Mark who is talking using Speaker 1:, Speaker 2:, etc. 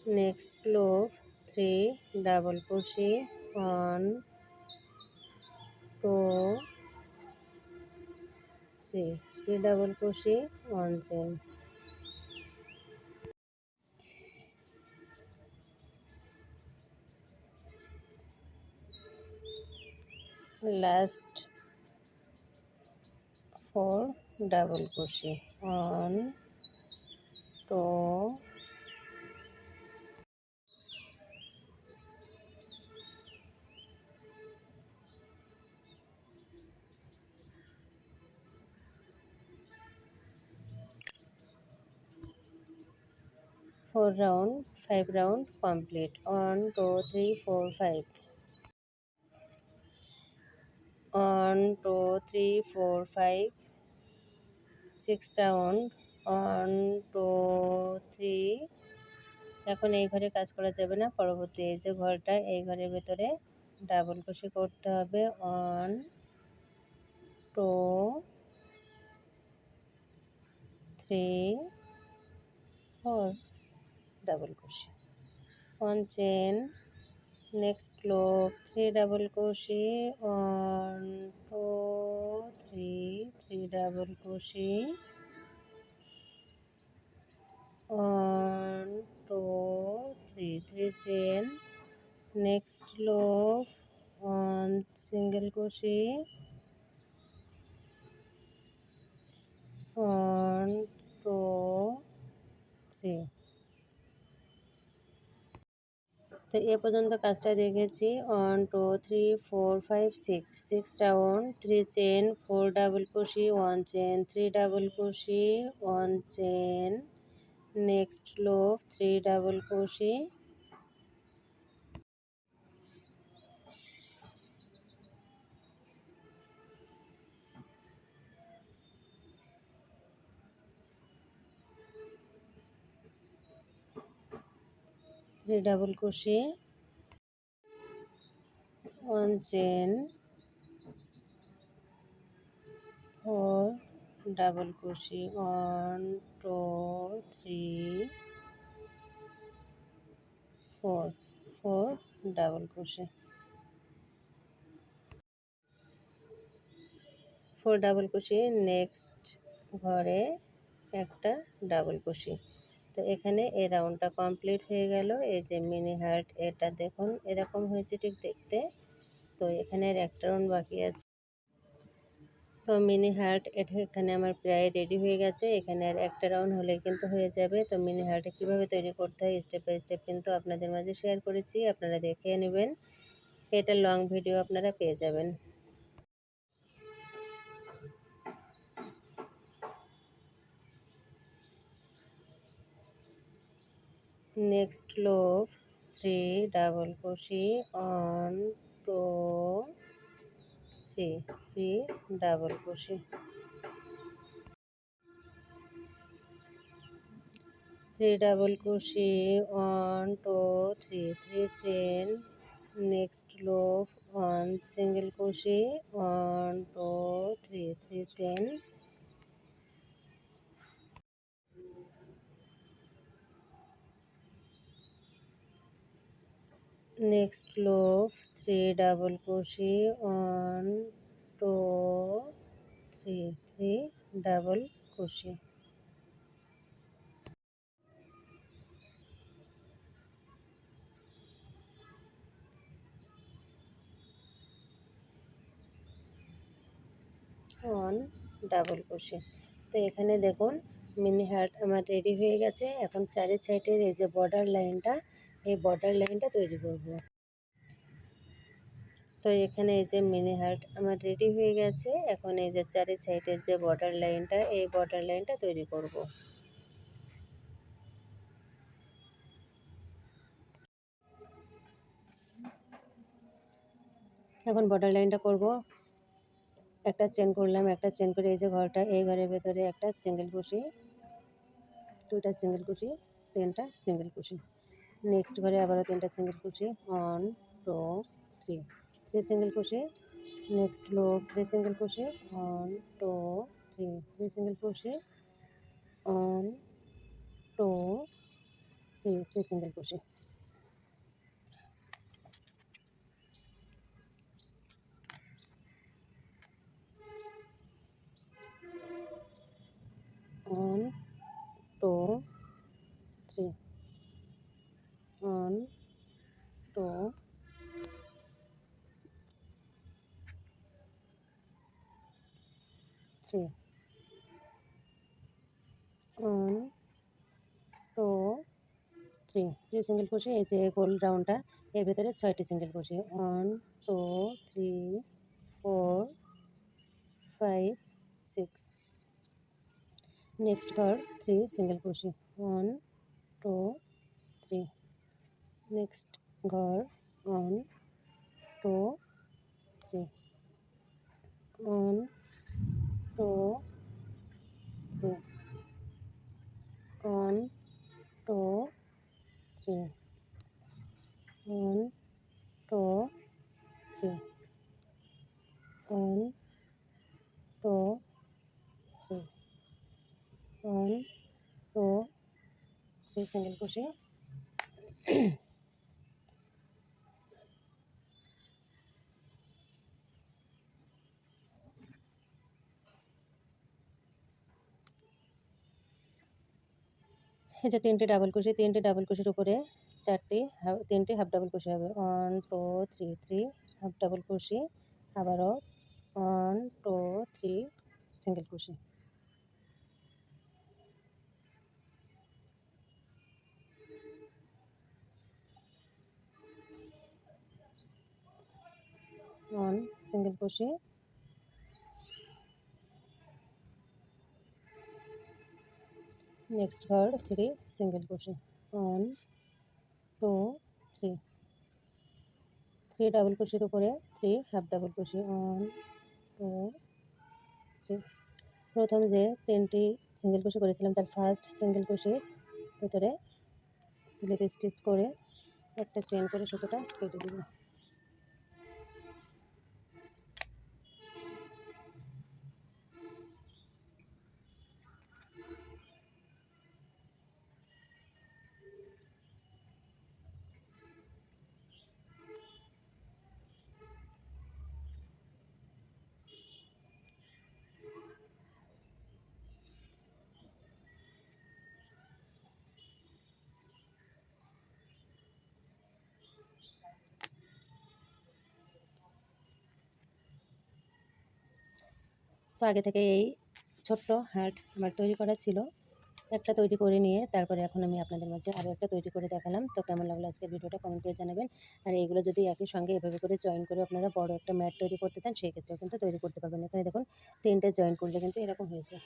Speaker 1: Next loop 3 double crochet 1 2 3 3 double crochet 1 chain, last 4 double crochet 1 2 4 round 5 round complete 1 2 3 4 5 1 2 3 4 5 6 round 1 2 3 এখন এই ঘরে কাজ করা যাবে না, পরবর্তী এই যে ঘরটা এই ঘরের ভেতরে ডাবল ক্রোশে করতে হবে 1 2 3 4 double crochet 1 chain, next loop 3 double crochet 1 2 3 3 double crochet 1 2 3 3 chain, next loop 1 single crochet 1 2 3। তো এ পর্যন্ত কাজটা দেখেছি 1 2 3 4 5 6 6 round 3 chain 4 double crochet 1 chain 3 double crochet 1 chain, next loop 3 double crochet 3 double crochet 1 chain 4 double crochet 1 2 3 4 4 double crochet 4 double crochet, next ঘরে একটা double crochet. তো এখানে এই রাউন্ডটা কমপ্লিট হয়ে গেল। এই যে মিনি হার্ট এটা দেখুন এরকম হয়েছে ঠিক দেখতে। তো এখানে আর একটা রাউন্ড বাকি আছে। তো মিনি হার্ট এটা এখানে আমার প্রায় রেডি হয়ে গেছে, এখানে আর একটা রাউন্ড হলে কিন্তু হয়ে যাবে। তো মিনি হার্ট কীভাবে তৈরি করতে হয় স্টেপ বাই স্টেপ কিন্তু আপনাদের মাঝে শেয়ার করেছি, আপনারা দেখে নেবেন। এটা লং ভিডিও আপনারা পেয়ে যাবেন। Next loop 3 double crochet 1 2 3 3 double crochet 3 double crochet 1 2 3 3 chain, next loop 1 single crochet 1 2 3 3 chain, next loop 3 double crochet 1 2 3 3 double crochet, one double crochet. তো এখানে দেখুন মিনি হার্ট আমার রেডি হয়ে গেছে। এখন চারি সাইডের এই যে বর্ডার লাইনটা, এই বর্ডার লাইনটা তৈরি করব। তো এখানে এই যে মিনি হার্ট আমার রেডি হয়ে গেছে। এখন এই যে চারি সাইডের যে বর্ডার লাইনটা, এই বর্ডার লাইনটা তৈরি করব। এখন বর্ডার লাইনটা করব। একটা চেন করলাম, একটা চেন করে এই যে ঘরটা, এই ঘরের ভেতরে একটা সিঙ্গেল ক্রোশে, দুটা সিঙ্গেল ক্রোশে, তিনটা সিঙ্গেল ক্রোশে। নেক্সট ঘরে আবারও তিনটা single crochet 1 2 3 3 single crochet, next loop 3 single crochet 1 2 3 3 single crochet 1 2 3 single crochet. 1 2 3 1 2 3 1 2 3 single crochet. এই যে গোল রাউন্ডটা এর ভেতরে 6টি সিঙ্গেল ক্রোশে। 1 2 3 4 5 6। নেক্সট ঘর 3 সিঙ্গেল ক্রোশে। 1 2 3। নেক্সট ঘর 1 2 3 1 2 3 1 2 3 1 2 3 1 2 3 1 2 3 সিঙ্গেল ক্রোশে। এই যে 3টি ডাবল ক্রোশে, 3টি ডাবল ক্রোশের উপরে 3টি হাফ ডাবল ক্রোশে হবে। 1 2 3 3 হাফ ডাবল ক্রোশে, আবারও 1 2 3 single crochet. 1 single crochet. Next ঘর 3 সিঙ্গেল ক্রোশে। 1 2 3 3 ডাবল ক্রোশের উপরে 3 হাফ ডাবল ক্রোশে। 1 2 3। প্রথম যে 3টি সিঙ্গেল ক্রোশে করেছিলাম তার ফার্স্ট সিঙ্গেল ক্রোশের ভিতরে স্লিপ স্টিচ করে একটা চেইন করে সুতোটা কেটে দেব। তো আগে থেকে এই ছোট্ট হার্ট আমার তৈরি করা ছিল, একটা তৈরি করে নিয়ে তারপরে এখন আমি আপনাদের মাঝে আরও একটা তৈরি করে দেখালাম। তো কেমন লাগলো আজকের ভিডিওটা কমেন্ট করে জানাবেন। আর এইগুলো যদি একই সঙ্গে এভাবে করে জয়েন করে আপনারা বড় একটা ম্যাট তৈরি করতে চান সেই ক্ষেত্রেও কিন্তু তৈরি করতে পারবেন। এখানে দেখুন 3টে জয়েন করলে কিন্তু এরকম হয়েছে।